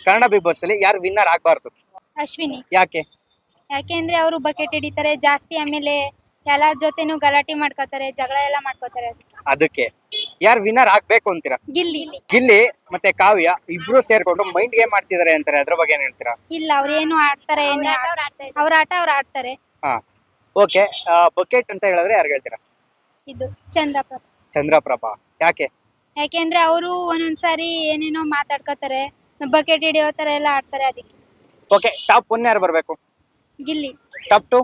Kannada big boss ಅಲ್ಲಿ ಯಾರು winner ಆಗ್ಬಾರ್ದು? ಅಶ್ವಿನಿ. ಯಾಕೆ? ಯಾಕೆಂದ್ರೆ ಅವರು ಬಕೆಟ್ ಹಿಡಿತಾರೆ ಜಾಸ್ತಿ, ಆಮೇಲೆ ಎಲ್ಲಾರ ಜೊತೆನೂ ಗಲಾಟೆ ಮಾಡ್ಕೋತಾರೆ, ಜಗಳ ಎಲ್ಲ ಮಾಡ್ಕೋತಾರೆ. ಅದಕ್ಕೆ ಯಾರು ವಿನ್ನರ್ ಆಗ್ಬೇಕು ಅಂತೀರಾ? ಗಿಲ್ಲಿ. ಗಿಲ್ಲಿ ಮತ್ತೆ ಕಾವ್ಯ ಇಬ್ರು ಸೇರ್ಕೊಂಡು ಮೈಂಡ್ ಗೇಮ್ ಮಾಡ್ತಿದಾರೆ ಅಂತಾರೆ, ಅದ್ರ ಬಗ್ಗೆ ಏನ್ ಹೇಳ್ತೀರಾ? ಇಲ್ಲ, ಅವ್ರು ಏನು ಆಡ್ತಾರೆ, ಅವ್ರ ಆಟ ಅವ್ರು ಆಡ್ತಾರೆ. ಹಾ, ಓಕೆ. ಬಕೆಟ್ ಅಂತ ಹೇಳಿದ್ರೆ ಯಾರು ಹೇಳ್ತೀರಾ? ಇದು ಚಂದ್ರಪ್ಪ. ಚಂದ್ರಪ್ರಭಾ. ಯಾಕೆ? ಯಾಕೆಂದ್ರೆ ಅವರು ಒಂದೊಂದ್ಸಾರಿ ಏನೇನೋ ಮಾತಾಡ್ಕೋತಾರೆ, ಬಕೆಟ್ ಹಿಡಿಯೋ ತರ ಎಲ್ಲ ಆಡ್ತಾರೆ, ಅದಕ್ಕೆ. ಓಕೆ, ಟಾಪ್ 1 ಯಾರು ಬರ್ಬೇಕು? ಗಿಲ್ಲಿ. ಟಾಪ್ 2?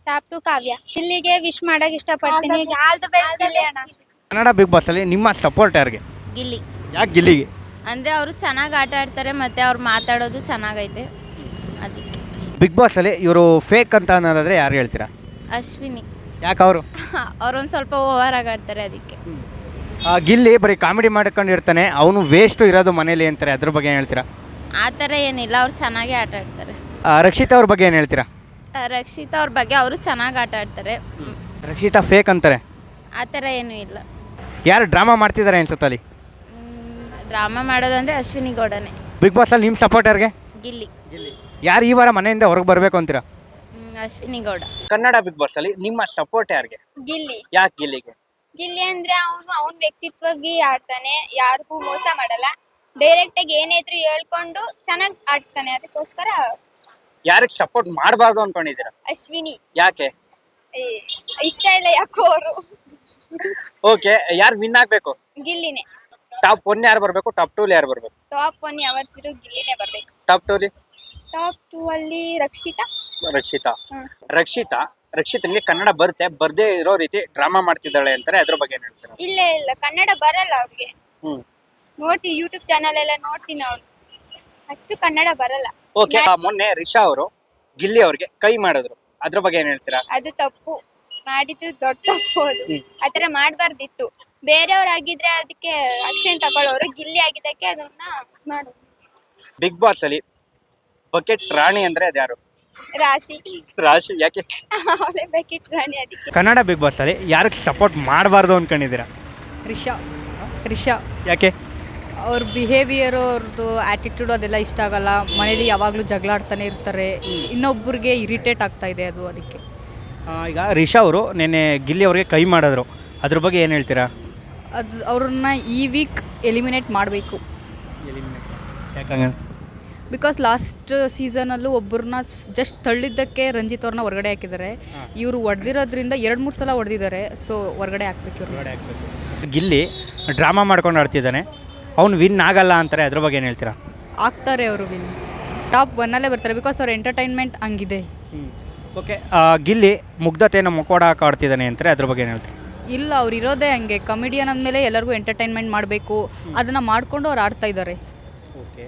ಟಾಪ್ 2 ಕಾವ್ಯ. ಗಿಲ್ಲಿಗೆ ವಿಶ್ ಮಾಡಕ್ ಇಷ್ಟಪಡ್ತೀನಿ. ಆಲ್ ದ ಬೆಸ್ಟ್ ಗಿಲ್ಲಿ ಅಣ್ಣ. ಕನ್ನಡ ಬಿಗ್ ಬಾಸ್ ಅಲ್ಲಿ ನಿಮ್ಮ ಸಪೋರ್ಟ್ ಯಾರಿಗೆ? ಗಿಲ್ಲಿ. ಯಾಕೆ ಗಿಲ್ಲಿಗೆ? ಅಂದರೆ ಅವರು ಚೆನ್ನಾಗಿ ಆಟ ಆಡ್ತಾರೆ ಮತ್ತು ಅವ್ರು ಮಾತಾಡೋದು ಚೆನ್ನಾಗೈತೆ, ಅದಕ್ಕೆ. ಬಿಗ್ ಬಾಸ್ ಅಲ್ಲಿ ಇವರು ಫೇಕ್ ಅಂತ ಅನ್ನೋದಾದ್ರೆ ಯಾರು ಹೇಳ್ತೀರಾ? ಅಶ್ವಿನಿ. ಯಾಕೆ ಅವರು? ಅವ್ರೊಂದು ಸ್ವಲ್ಪ ಓವರ್ ಆಗಿ ಆಡ್ತಾರೆ, ಅದಕ್ಕೆ. ಗಿಲ್ಲಿ ಬರೀ ಕಾಮಿಡಿ ಮಾಡ್ಕೊಂಡಿರ್ತಾನೆ, ಅವನು ವೇಸ್ಟ್ ಇರೋದು ಮನೇಲಿ ಅಂತಾರೆ, ಅದ್ರ ಬಗ್ಗೆ ಏನು ಹೇಳ್ತೀರಾ? ಆ ಥರ ಏನಿಲ್ಲ, ಅವ್ರು ಚೆನ್ನಾಗೇ ಆಟ ಆಡ್ತಾರೆ. ರಕ್ಷಿತಾ ಅವ್ರ ಬಗ್ಗೆ ಏನು ಹೇಳ್ತೀರಾ? ರಕ್ಷಿತಾ ಅವ್ರ ಬಗ್ಗೆ ಅವರು ಚೆನ್ನಾಗಿ ಆಟ ಆಡ್ತಾರೆ. ರಕ್ಷಿತಾ ಫೇಕ್ ಅಂತಾರೆ. ಆ ಥರ ಏನೂ ಇಲ್ಲ. ಯಾರು ಡ್ರಾಮಾ ಮಾಡ್ತಿದ್ದಾರೆ ಅನ್ಸುತ್ತೆ ಅಲ್ಲಿ? ಡ್ರಾಮಾ ಮಾಡೋದಂದರೆ ಅಶ್ವಿನಿ ಗೌಡನೇ. ಬಿಗ್ ಬಾಸ್ ಅಲ್ಲಿ ನಿಮ್ಮ ಸಪೋರ್ಟ್ ಯಾರಿಗೆ? ಗಿಲ್ಲಿ. ಯಾರು ಈ ವಾರ ಮನೆಯಿಂದ ಹೊರಗೆ ಬರಬೇಕು ಅಂತೀರಾ? ಅಶ್ವಿನಿ ಗೌಡ. ಕನ್ನಡ ಬಿಗ್ ಬಾಸ್ ಅಲ್ಲಿ ನಿಮ್ಮ ಸಪೋರ್ಟ್ ಯಾರಿಗೆ? ಗಿಲ್ಲಿ. ಯಾಕೆ ಗಿಲ್ಲಿಗೆ? ಗಿಲ್ಲಿ ಅಂದ್ರೆ ಅವನ ವ್ಯಕ್ತಿತ್ವವಾಗಿ ಆಡ್ತಾನೆ, ಯಾರಿಗೂ ಮೋಸ ಮಾಡಲ್ಲ, ಡೈರೆಕ್ಟ್ ಆಗಿ ಏನೇ ಇದ್ರು ಹೇಳ್ಕೊಂಡು ಚೆನ್ನಾಗಿ ಆಡ್ತಾನೆ, ಅದಕ್ಕೋಸ್ಕರ ಯಾರಿಗೆ ಸಪೋರ್ಟ್ ಮಾಡಬಾರ್ದು ಅನ್ಕೊಂಡಿದ್ದೀರಾ? ಅಶ್ವಿನಿ. ಯಾಕೆ? ಇಷ್ಟ ಇಲ್ಲ ಯಾಕೋ ಅವರು. ಓಕೆ, ಯಾರು ವಿನ್ ಆಗ್ಬೇಕು? ಗಿಲ್ಲಿನೇ. ಟಾಪ್ 1 ಯಾರು ಬರಬೇಕು? ಟಾಪ್ 2 ಯಾರು ಬರಬೇಕು? ಟಾಪ್ 1 ಯಾವತ್ತಿದ್ರು ಗಿಲ್ಲಿನೇ ಬರ್ಬೇಕು. ಟಾಪ್ 2 ಟಾಪ್ 2 ಅಲ್ಲಿ ರಕ್ಷಿತಾ. ರಕ್ಷಿತಾ. ರಕ್ಷಿತನಿಗೆ ಕನ್ನಡ ಬರ್ದೇ ಇರೋ ರೀತಿ ಡ್ರಾಮಾ ಮಾಡ್ತಿದ್ದಾಳೆ ಅಂತಾರೆ, ಅದ್ರ ಬಗ್ಗೆ ಏನ್ ಹೇಳ್ತೀರಾ? ಇಲ್ಲ ಕನ್ನಡ ಬರಲ್ಲ ಅವ್ರಿಗೆ. ಹ್ಮ್ ನೋಡ್ತೀನಿ, ಯೂಟ್ಯೂಬ್ ಚಾನಲ್ ಎಲ್ಲ ನೋಡ್ತೀನಿ, ಅವ್ರು ಅಷ್ಟು ಕನ್ನಡ ಬರಲ್ಲ. ಓಕೆ. ಮೊನ್ನೆ ರಿಷಾ ಅವರು ಗಿಲ್ಲಿ ಅವ್ರಿಗೆ ಕೈ ಮಾಡಿದ್ರು, ಅದ್ರ ಬಗ್ಗೆ ಏನ್ ಹೇಳ್ತೀರಾ? ಅದು ತಪ್ಪು, ಮಾಡಿದ್ದು ದೊಡ್ಡ ತಪ್ಪು. ಅದು ಆತರ ಮಾಡ್ಬಾರ್ದಿತ್ತು. ಬೇರೆಯವ್ರಾಗಿದ್ರೆ ಅದಕ್ಕೆ ಆಕ್ಷನ್ ತಗೊಳ್ಳೋರು, ಗಿಲ್ಲಿ ಆಗಿದ್ದಕ್ಕೆ ಅದನ್ನ ಮಾಡು. ಬಿಗ್ ಬಾಸ್ ಅಲ್ಲಿ ಬಕೆಟ್ ರಾಣಿ ಅಂದ್ರೆ ಅದ್ಯಾರು? ರಾಶಿ. ಯಾಕೆ? ಅವಳೇ ಬಕೆಟ್ ರಾಣಿ, ಅದಕ್ಕೆ. ಕನ್ನಡ ಬಿಗ್ ಬಾಸ್ ಅಲ್ಲಿ ಯಾರಿಗೆ ಸಪೋರ್ಟ್ ಮಾಡಬಾರ್ದು ಅನ್ಕೊಂಡಿದ್ದೀರಾ? ರಿಷಾ. ಯಾಕೆ? ಅವ್ರ ಬಿಹೇವಿಯರು, ಅವ್ರದ್ದು ಆ್ಯಟಿಟ್ಯೂಡ್ ಅದೆಲ್ಲ ಇಷ್ಟ ಆಗಲ್ಲ. ಮನೇಲಿ ಯಾವಾಗಲೂ ಜಗಳ ಆಡ್ತಾನೆ ಇರ್ತಾರೆ, ಇನ್ನೊಬ್ಬರಿಗೆ ಇರಿಟೇಟ್ ಆಗ್ತಾ ಇದೆ ಅದು, ಅದಕ್ಕೆ. ಈಗ ರಿಷಾ ಅವರು ನೆನ್ನೆ ಗಿಲ್ಲಿ ಅವ್ರಿಗೆ ಕೈ ಮಾಡಿದ್ರು, ಅದ್ರ ಬಗ್ಗೆ ಏನು ಹೇಳ್ತೀರಾ? ಅದು ಅವ್ರನ್ನ ಈ ವೀಕ್ ಎಲಿಮಿನೇಟ್ ಮಾಡಬೇಕು. ಯಾಕಂದ್ರೆ ಬಿಕಾಸ್ ಲಾಸ್ಟ್ ಸೀಸನಲ್ಲೂ ಒಬ್ಬರನ್ನ ಜಸ್ಟ್ ತಳ್ಳಿದ್ದಕ್ಕೆ ರಂಜಿತ್ ಅವ್ರನ್ನ ಹೊರಗಡೆ ಹಾಕಿದ್ದಾರೆ. ಇವರು ಹೊಡೆದಿರೋದ್ರಿಂದ 2-3 ಸಲ ಹೊಡೆದಿದ್ದಾರೆ, ಸೊ ಹೊರಗಡೆ ಹಾಕ್ಬೇಕು ಇವ್ರು. ಗಿಲ್ಲಿ ಡ್ರಾಮಾ ಮಾಡ್ಕೊಂಡು ಆಡ್ತಿದ್ದಾನೆ, ಅವ್ನು ವಿನ್ ಆಗಲ್ಲ ಅಂತಾರೆ, ಅದ್ರ ಬಗ್ಗೆ ಏನು ಹೇಳ್ತೀರಾ? ಆಗ್ತಾರೆ ಅವರು ವಿನ್, ಟಾಪ್ 1 ಬರ್ತಾರೆ, ಬಿಕಾಸ್ ಅವ್ರ ಎಂಟರ್ಟೈನ್ಮೆಂಟ್ ಹಂಗಿದೆ. ಓಕೆ. ಗಿಲ್ಲಿ ಮುಗ್ಧತೆಯನ್ನು ಮುಖವಾಡ ಹಾಕಿ ಆಡ್ತಿದ್ದಾನೆ ಅಂತಾರೆ, ಅದ್ರ ಬಗ್ಗೆ ಏನು ಹೇಳ್ತೀರಾ? ಇಲ್ಲ, ಅವ್ರು ಇರೋದೇ ಹಂಗೆ, ಕಮಿಡಿಯನ್ ಅಂದಮೇಲೆ ಎಲ್ಲರಿಗೂ ಎಂಟರ್ಟೈನ್ಮೆಂಟ್ ಮಾಡಬೇಕು, ಅದನ್ನು ಮಾಡಿಕೊಂಡು ಅವ್ರು ಆಡ್ತಾ ಇದ್ದಾರೆ. ಓಕೆ.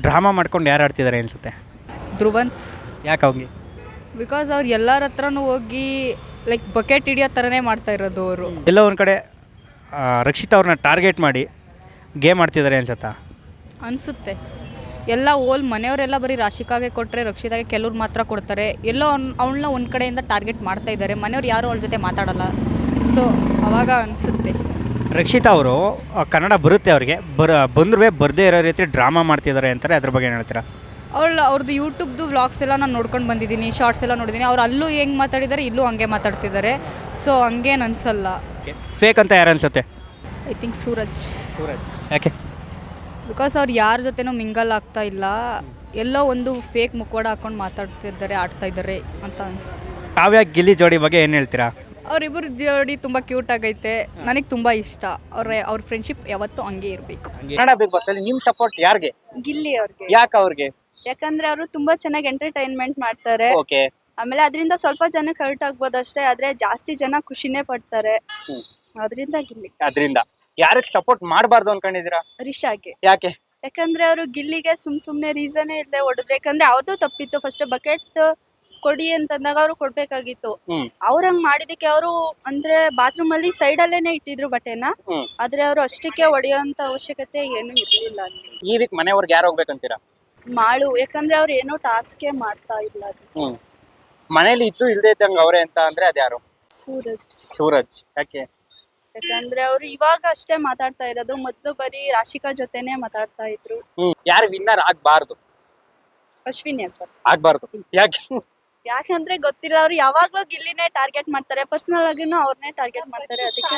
ಡ್ರಾಮಾ ಮಾಡ್ಕೊಂಡು ಯಾರು ಆಡ್ತಿದ್ದಾರೆ ಅನಿಸುತ್ತೆ? ಧ್ರುವಂತ್. ಯಾಕೆ ಅವ್ಗೆ? ಬಿಕಾಸ್ ಅವ್ರು ಎಲ್ಲರ ಹತ್ರನೂ ಹೋಗಿ ಲೈಕ್ ಬಕೆಟ್ ಹಿಡಿಯೋ ಥರನೇ ಮಾಡ್ತಾ ಇರೋದು ಅವರು. ಎಲ್ಲ ಒಂದು ಕಡೆ ರಕ್ಷಿತಾ ಅವ್ರನ್ನ ಟಾರ್ಗೆಟ್ ಮಾಡಿ ಗೇಮ್ ಆಡ್ತಿದ್ದಾರೆ ಅನ್ಸುತ್ತಾ? ಅನಿಸುತ್ತೆ. ಎಲ್ಲ ಮನೆಯವರೆಲ್ಲ ಬರೀ ರಾಶಿಕಾಗೆ ಕೊಟ್ಟರೆ ರಕ್ಷಿತಾಗೆ ಕೆಲವ್ರು ಮಾತ್ರ ಕೊಡ್ತಾರೆ, ಎಲ್ಲೋ ಅವಳನ್ನ ಒಂದು ಕಡೆಯಿಂದ ಟಾರ್ಗೆಟ್ ಮಾಡ್ತಾ ಇದ್ದಾರೆ, ಮನೆಯವ್ರು ಯಾರು ಅವಳ ಜೊತೆ ಮಾತಾಡಲ್ಲ, ಸೊ ಅವಾಗ ಅನಿಸುತ್ತೆ. ರಕ್ಷಿತಾ ಅವರು ಕನ್ನಡ ಬರುತ್ತೆ ಅವ್ರಿಗೆ, ಬಂದರೂ ಬರದೇ ಇರೋ ರೀತಿ ಡ್ರಾಮಾ ಮಾಡ್ತಿದ್ದಾರೆ ಅಂತಾರೆ, ಅದ್ರ ಬಗ್ಗೆ ಏನು ಹೇಳ್ತೀರಾ? ಅವ್ರದ್ದು ಯೂಟ್ಯೂಬ್ದು ವ್ಲಾಗ್ಸ್ ಎಲ್ಲ ನಾನು ನೋಡ್ಕೊಂಡು ಬಂದಿದ್ದೀನಿ, ಶಾರ್ಟ್ಸ್ ಎಲ್ಲ ನೋಡಿದ್ದೀನಿ. ಅವ್ರು ಅಲ್ಲೂ ಹೆಂಗೆ ಮಾತಾಡಿದ್ದಾರೆ, ಇಲ್ಲೂ ಹಂಗೆ ಮಾತಾಡ್ತಿದ್ದಾರೆ, ಸೊ ಹಂಗೇನು ಅನಿಸಲ್ಲ. ಫೇಕ್ ಅಂತ ಯಾರು ಅನಿಸುತ್ತೆ? I think Suraj. ಯಾಕೆ? ಬಿಕಾಸ್ ಅವ್ರು ಯಾರ ಜೊತೆನೂ ಮಿಂಗಲ್ ಆಗ್ತಾ ಇಲ್ಲ, ಎಲ್ಲೋ ಒಂದು ಫೇಕ್ ಮುಖವಾಡ ಹಾಕೊಂಡು ಮಾತಾಡ್ತಿದ್ದಾರೆ, ಆಡ್ತಾ ಇದ್ದಾರೆ ಅಂತ ಕಾವ್ಯ ಗಿಲ್ಲಿ ಜೋಡಿ ಬಗ್ಗೆ ಏನು ಹೇಳ್ತೀರಾ? ಅವರಿಬ್ಬರು ಜೋಡಿ ತುಂಬ ಕ್ಯೂಟ್ ಆಗೈತೆ, ನನಗೆ ತುಂಬ ಇಷ್ಟ. ಅವ್ರ ಫ್ರೆಂಡ್ಶಿಪ್ ಯಾವತ್ತೂ ಹಂಗೆ ಇರಬೇಕು. ಕನ್ನಡ ಬಿಗ್ ಬಾಸ್ ಅಲ್ಲಿ ನಿಮ್ಮ ಸಪೋರ್ಟ್ ಯಾರಿಗೆ? ಗಿಲ್ಲಿ ಅವ್ರಿಗೆ. ಯಾಕೆ ಅವ್ರಿಗೆ? ಯಾಕಂದ್ರೆ ಅವರು ತುಂಬಾ ಚೆನ್ನಾಗಿ ಎಂಟರ್ಟೈನ್ಮೆಂಟ್ ಮಾಡ್ತಾರೆ. ಓಕೆ. ಆಮೇಲೆ ಅದರಿಂದ ಸ್ವಲ್ಪ ಜನಕ್ಕೆ ಹರ್ಟ್ ಆಗ್ಬೋದು ಅಷ್ಟೇ, ಆದ್ರೆ ಜಾಸ್ತಿ ಜನ ಖುಷಿನೇ ಪಡ್ತಾರೆ, ಅದರಿಂದ ಗಿಲ್ಲಿ. ಅದರಿಂದ ಯಾರಿಗೆ ಸಪೋರ್ಟ್ ಮಾಡಬಾರ್ದು ಅನ್ಕೊಂಡಿದ್ದೀರಾ? ರಿಷಾಗೆ. ಯಾಕೆ? ಯಾಕಂದ್ರೆ ಅವರು ಗಿಲ್ಲಿಗೆ ಸುಮ್ನೆ ರೀಸನೇ ಇಲ್ಲದೆ ಹೊಡೆದ್ರು. ಯಾಕಂದ್ರೆ ಅವ್ರದ್ದು ತಪ್ಪಿತ್ತು, ಫಸ್ಟ್ ಬಕೆಟ್ ಕೊಡಿ ಅಂತಂದಾಗ ಅವ್ರು ಕೊಡ್ಬೇಕಾಗಿತ್ತು. ಅವ್ರಂಗ್ ಮಾಡಿದಕ್ಕೆ ಅವರು ಅಂದ್ರೆ ಬಾತ್ರೂಮ್ ಅಲ್ಲಿ ಸೈಡ್ ಅಲ್ಲೇನೆ ಇಟ್ಟಿದ್ರು ಬಟ್ಟೆನ, ಆದ್ರೆ ಅವರು ಅಷ್ಟಕ್ಕೆ ಹೊಡೆಯೋಂತ ಅವಶ್ಯಕತೆ ಏನು ಇರ್ಲಿಲ್ಲ. ಈ ವೀಕ್ ಮನೆಯವ್ರಿಗೆ ಯಾರು ಹೋಗ್ಬೇಕಂತೀರಾ? ಮಾಡು, ಯಾಕಂದ್ರೆ ಅವ್ರು ಏನೋ ಟಾಸ್ಕೇ ಮಾಡ್ತಾ ಇಲ್ಲ. ಮನೇಲಿ ಇದ್ದು ಇಲ್ದೇ ಇದ್ದಂಗೆ ಅವರೇ ಅಂತ ಅಂದ್ರೆ ಅದ್ಯಾರು? ಸೂರಜ್. ಸೂರಜ್. ಯಾಕೆ? ಯಾಕಂದ್ರೆ ಅವ್ರು ಇವಾಗ ಅಷ್ಟೇ ಮಾತಾಡ್ತಾ ಇರೋದು, ಮೊದ್ಲು ಬರೀ ರಾಶಿಕಾ ಜೊತೆನೆ ಮಾತಾಡ್ತಾ ಇದ್ರು. ಯಾರು ವಿನ್ನರ್ ಆಗ್ಬಾರ್ದು? ಅಶ್ವಿನಿ ಅಂತ. ಆಗ್ಬಾರ್ದು ಯಾಕೆ? ಯಾಕಂದ್ರೆ ಗೊತ್ತಿಲ್ಲ, ಅವ್ರು ಯಾವಾಗ್ಲೂ ಗಿಲ್ಲಿನೇ ಟಾರ್ಗೆಟ್ ಮಾಡ್ತಾರೆ, ಪರ್ಸನಲ್ ಆಗಿನೂ ಅವ್ರನ್ನೇ ಟಾರ್ಗೆಟ್ ಮಾಡ್ತಾರೆ. ಅದಕ್ಕೆ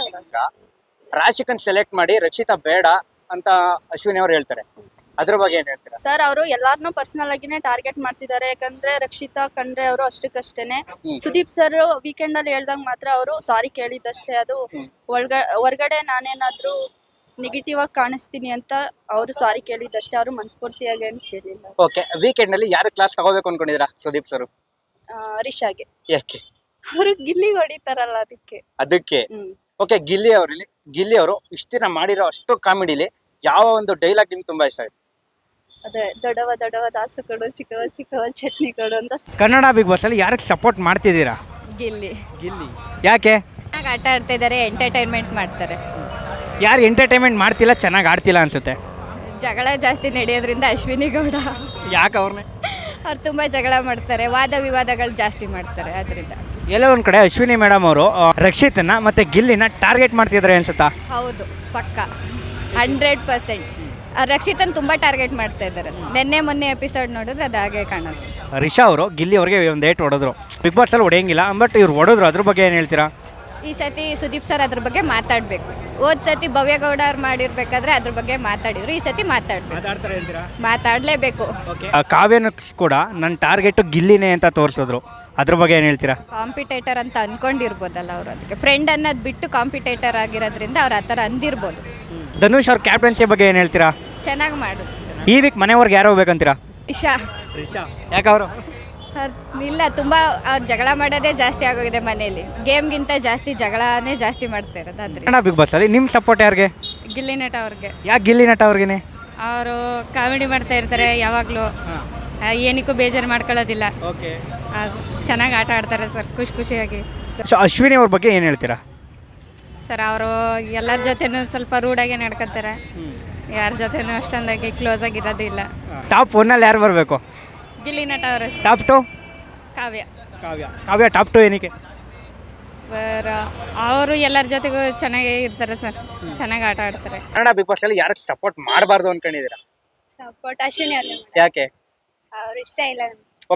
ರಾಶಿಕನ್ ಸೆಲೆಕ್ಟ್ ಮಾಡಿ ರಕ್ಷಿತಾ ಬೇಡ ಅಂತ ಅಶ್ವಿನಿ ಅವ್ರು ಹೇಳ್ತಾರೆ, ಅದ್ರ ಬಗ್ಗೆ ಏನ್ ಹೇಳ್ತೀರಾ? ಸರ್, ಅವರು ಎಲ್ಲಾರ್ನು ಪರ್ಸನಲ್ ಆಗಿನೇ ಟಾರ್ಗೆಟ್ ಮಾಡ್ತಿದ್ದಾರೆ. ಯಾಕಂದ್ರೆ ರಕ್ಷಿತಾ ಕಂಡ್ರೆ ಅವರು ಅಷ್ಟಕ್ಕಷ್ಟೇನೆ. ಸುದೀಪ್ ಸರ್ ವೀಕೆಂಡ್ ಅಲ್ಲಿ ಹೇಳ್ದಂಗ್ ಮಾತ್ರ ಅವರು ಸಾರಿ ಕೇಳಿದ್ದಷ್ಟೇ. ಅದು ಹೊರ್ಗಡೆ ನಾನೇನಾದ್ರೂ ನೆಗೆಟಿವ್ ಆಗಿ ಕಾಣಿಸ್ತೀನಿ ಅಂತ ಅವರು ಸಾರಿ ಕೇಳಿದ್ದಷ್ಟೇ. ಅವರು ಮನಸ್ಫೂರ್ತಿಯಾಗಿ ಏನು ಕೇಳಿಲ್ಲ. ಓಕೆ, ವೀಕೆಂಡ್ ನಲ್ಲಿ ಯಾರು ಕ್ಲಾಸ್ ತಗೋಬೇಕು ಅನ್ಕೊಂಡಿದ್ದೀರಾ ಸುದೀಪ್ ಸರ್? ರಿಷಾಗೆ. ಯಾಕೆ? ಅವರು ಗಿಲ್ಲಿ ಹೊಡಿತಾರಲ್ಲ ಅದಕ್ಕೆ. ಅದಕ್ಕೆ. ಓಕೆ, ಗಿಲ್ಲಿ ಅವರು ಇಷ್ಟ ದಿನ ಮಾಡಿರೋ ಅಷ್ಟು ಕಾಮಿಡಿಲಿ ಯಾವ ಒಂದು ಡೈಲಾಗ್ ನಿಮ್ಗೆ ತುಂಬಾ ಇಷ್ಟ ಆಯ್ತು? ಅದೇ ದೊಡವ ದೊಡವ ದಾಸು ಕೊಡು, ಚಿಕ್ಕವ ಚಿಕ್ಕವ ಚಟ್ನಿ ಕೊಡು ಅಂತ. ಕನ್ನಡ ಬಿಗ್ ಬಾಸ್ ಅಲ್ಲಿ ಯಾರಿಗೆ ಸಪೋರ್ಟ್ ಮಾಡ್ತಿದ್ದೀರಾ? ಗಿಲ್ಲಿ ಗಿಲ್ಲಿ. ಯಾಕೆ? ಚೆನ್ನಾಗಿ ಆಟ ಆಡ್ತಾ ಇದ್ದಾರೆ, ಎಂಟರ್ಟೈನ್ಮೆಂಟ್ ಮಾಡ್ತಾರೆ. ಯಾರು ಎಂಟರ್ಟೈನ್ಮೆಂಟ್ ಮಾಡ್ತಿಲ್ಲ, ಚೆನ್ನಾಗಿ ಆಡ್ತಿಲ್ಲ ಅನ್ಸುತ್ತೆ? ಜಗಳ ಜಾಸ್ತಿ ನಡೆಯೋದ್ರಿಂದ ಅಶ್ವಿನಿ ಗೌಡ. ಯಾಕೆ ಅವ್ರನ್ನೇ? ಅವ್ರು ತುಂಬ ಜಗಳ ಮಾಡ್ತಾರೆ, ವಾದ ವಿವಾದಗಳು ಜಾಸ್ತಿ ಮಾಡ್ತಾರೆ. ಅದರಿಂದ ಎಲ್ಲೋ ಒಂದ್ ಕಡೆ ಅಶ್ವಿನಿ ಮೇಡಮ್ ಅವರು ರಕ್ಷಿತನ ಮತ್ತೆ ಗಿಲ್ಲಿನ ಟಾರ್ಗೆಟ್ ಮಾಡ್ತಿದ್ದಾರೆ ಅನ್ಸುತ್ತಾ? ಹೌದು, ಪಕ್ಕ 100%. ರಕ್ಷಿತನ್ ತುಂಬ ಟಾರ್ಗೆಟ್ ಮಾಡ್ತಾ ಇದ್ದಾರೆ. ನಿನ್ನೆ ಮೊನ್ನೆ ಎಪಿಸೋಡ್ ನೋಡಿದ್ರೆ ಅದು ಹಾಗೆ ಕಾಣೋದು. ರಿಷಾ ಅವರು ಗಿಲ್ಲಿ ಅವ್ರಿಗೆ ಒಂದು ಏಟ್ ಹೊಡೆದ್ರು, ಬಿಗ್ ಬಾಸ್ ಅಲ್ಲಿ ಹೊಡೆಯಂಗಿಲ್ಲ, ಬಟ್ ಇವ್ರು ಹೊಡೆದ್ರು, ಅದ್ರ ಬಗ್ಗೆ ಏನು ಹೇಳ್ತೀರಾ? ಈ ಸತಿ ಸುದೀಪ್ ಸರ್ ಅದ್ರ ಬಗ್ಗೆ ಮಾತಾಡಬೇಕು. ಹೋದ ಸತಿ ಭವ್ಯಗೌಡ ಅವ್ರು ಮಾಡಿರ್ಬೇಕಾದ್ರೆ ಅದ್ರ ಬಗ್ಗೆ ಮಾತಾಡಿದ್ರು, ಈ ಸತಿ ಮಾತಾಡಬೇಕು, ಮಾತಾಡಲೇಬೇಕು. ಕಾವ್ಯನು ಕೂಡ ನನ್ನ ಟಾರ್ಗೆಟ್ ಗಿಲ್ಲಿನೇ ಅಂತ ತೋರಿಸಿದ್ರು, ಅದ್ರ ಬಗ್ಗೆ ಏನು ಹೇಳ್ತೀರಾ? ಕಾಂಪಿಟೇಟರ್ ಅಂತ ಅನ್ಕೊಂಡಿರ್ಬೋದಲ್ಲ ಅವರು, ಅದಕ್ಕೆ ಫ್ರೆಂಡ್ ಅನ್ನೋದು ಬಿಟ್ಟು ಕಾಂಪಿಟೇಟರ್ ಆಗಿರೋದ್ರಿಂದ ಅವ್ರು ಆ ಥರ ಅಂದಿರ್ಬೋದು. ಧನುಷ್ ಅವ್ರ ಕ್ಯಾಪ್ಟನ್ಸಿ ಬಗ್ಗೆ ಏನು ಹೇಳ್ತೀರಾ? ಚೆನ್ನಾಗಿ ಮಾಡು. ಈ ವೀಕ್ ಮನೆಯವ್ರಿಗೆ ಯಾರು ಹೋಗ್ಬೇಕಂತೀರಾ? ಇಶಾ. ಯಾಕೆ ಅವರು? ಇಲ್ಲ, ತುಂಬ ಅವ್ರು ಜಗಳ ಮಾಡೋದೇ ಜಾಸ್ತಿ ಆಗೋಗಿದೆ ಮನೆಯಲ್ಲಿ. ಗೇಮ್ಗಿಂತ ಜಾಸ್ತಿ ಜಗಳನೇ ಜಾಸ್ತಿ ಮಾಡ್ತಾ ಇರೋದು. ಆದರೆ ಕನ್ನಡ ಬಿಗ್ ಬಾಸ್ ಅಲ್ಲಿ ನಿಮ್ಮ ಸಪೋರ್ಟ್ ಯಾರಿಗೆ? ಗಿಲ್ಲಿ ನಟ ಅವ್ರಿಗೆ. ಯಾಕೆ ಗಿಲ್ಲಿ ನಟ ಅವ್ರಿಗೇನೆ? ಅವರು ಕಾಮಿಡಿ ಮಾಡ್ತಾ ಇರ್ತಾರೆ ಯಾವಾಗಲೂ, ಏನಕ್ಕೂ ಬೇಜಾರು ಮಾಡ್ಕೊಳ್ಳೋದಿಲ್ಲ. ಓಕೆ, ಚೆನ್ನಾಗಿ ಆಟ ಆಡ್ತಾರೆ ಸರ್, ಖುಷಿಯಾಗಿ. ಸೊ ಅಶ್ವಿನಿ ಅವ್ರ ಬಗ್ಗೆ ಏನು ಹೇಳ್ತೀರಾ? ಸರ್, ಅವರು ಎಲ್ಲರ ಜೊತೆನೂ ಸ್ವಲ್ಪ ರೂಢಾಗಿ ನಡ್ಕೊತಾರೆ, ಯಾರ ಜೊತೆನೂ ಅಷ್ಟೊಂದಾಗಿ ಕ್ಲೋಸ್ ಆಗಿರೋದು ಇಲ್ಲ. ಟಾಪ್ 1 ಅಲ್ಲಿ ಯಾರು ಬರಬೇಕು? ಗಿಲ್ಲಿ ನಟ ಅವರು. ಟಾಪ್ 2? ಕಾವ್ಯ. ಕಾವ್ಯ ಟಾಪ್ 2 ಏನಕ್ಕೆ? ಸರ್, ಅವರು ಎಲ್ಲರ ಜೊತೆಗೂ ಚೆನ್ನಾಗಿ ಇರ್ತಾರೆ ಸರ್, ಚೆನ್ನಾಗಿ ಆಟ ಆಡ್ತಾರೆ. ಕನ್ನಡ ಬಿಗ್ ಬಾಸ್ ಅಲ್ಲಿ ಯಾರು ಸಪೋರ್ಟ್ ಮಾಡಬಾರ್ದು ಅನ್ಕೊಂಡಿದ್ದೀರಾ? ಸಪೋರ್ಟ್ ಅಶ್ವಿನಿ ಅವ್ರನ್ನೇ. ಯಾಕೆ? ಅವ್ರು ಇಷ್ಟ ಇಲ್ಲ.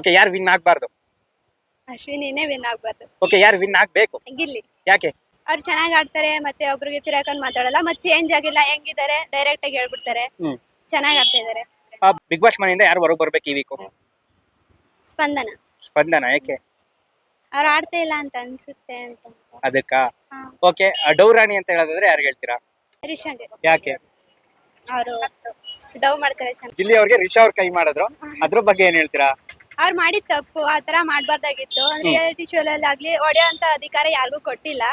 ಓಕೆ, ಯಾರು ವಿನ್ ಆಗ್ಬಾರ್ದು? ಅಶ್ವಿನಿನೇ ವಿನ್ ಆಗ್ಬಾರ್ದು. ಓಕೆ, ಯಾರು ವಿನ್ ಆಗ್ಬೇಕು? ಗಿಲ್ಲಿ. ಯಾಕೆ? ಅವ್ರು ಚೆನ್ನಾಗಿ ಆಡ್ತಾರೆ, ಮತ್ತೆ ಒಬ್ರಿಗೆ ತಿರಾಕೊಂಡ್ ಮಾತಾಡಲ್ಲ, ಮತ್ತೆ ಚೇಂಜ್ ಆಗಿಲ್ಲ, ಹೆಂಗಿದ್ದಾರೆ ಡೈರೆಕ್ಟ್ ಆಗಿ ಹೇಳ್ಬಿಡ್ತಾರೆ. ಚೆನ್ನಾಗಿ ಆಡ್ತಾ ಇದಾರೆ. ಬಿಗ್ ಬಾಸ್ ಮನೆಯಿಂದ ಯಾರು ಹೊರಗೆ ಬರ್ಬೇಕು ಈ ವೀಕು? ಸ್ಪಂದನ. ಯಾಕೆ? ಅವ್ರು ಆಡ್ತಾ ಇಲ್ಲ ಅಂತ ಅನ್ಸುತ್ತೆ ಅಂತ. ಅದಕ್ಕ? ಓಕೆ, ಡೌರಾಣಿ ಅಂತ ಹೇಳೋದಾದ್ರೆ ಯಾರು ಹೇಳ್ತೀರಾ? ರಿಷಾಗೆ. ಯಾಕೆ? ಅವರು ಡವ್ ಮಾಡ್ತಾರೆ. ಇಲ್ಲಿ ಅವ್ರಿಗೆ ರಿಷಾ ಅವ್ರ ಕೈ ಮಾಡಿದ್ರು, ಅದ್ರ ಬಗ್ಗೆ ಏನ್ ಹೇಳ್ತೀರಾ? ಅವ್ರು ಮಾಡಿದ ತಪ್ಪು, ಆತರ ಮಾಡ್ಬಾರ್ದಾಗಿತ್ತು. ರಿಯಾಲಿಟಿ ಶೋ ಅಲ್ಲಿ ಆಗ್ಲಿ ಹೊಡೆಯೋ ಅಂತ ಅಧಿಕಾರ ಯಾರಿಗೂ ಕೊಟ್ಟಿಲ್ಲ.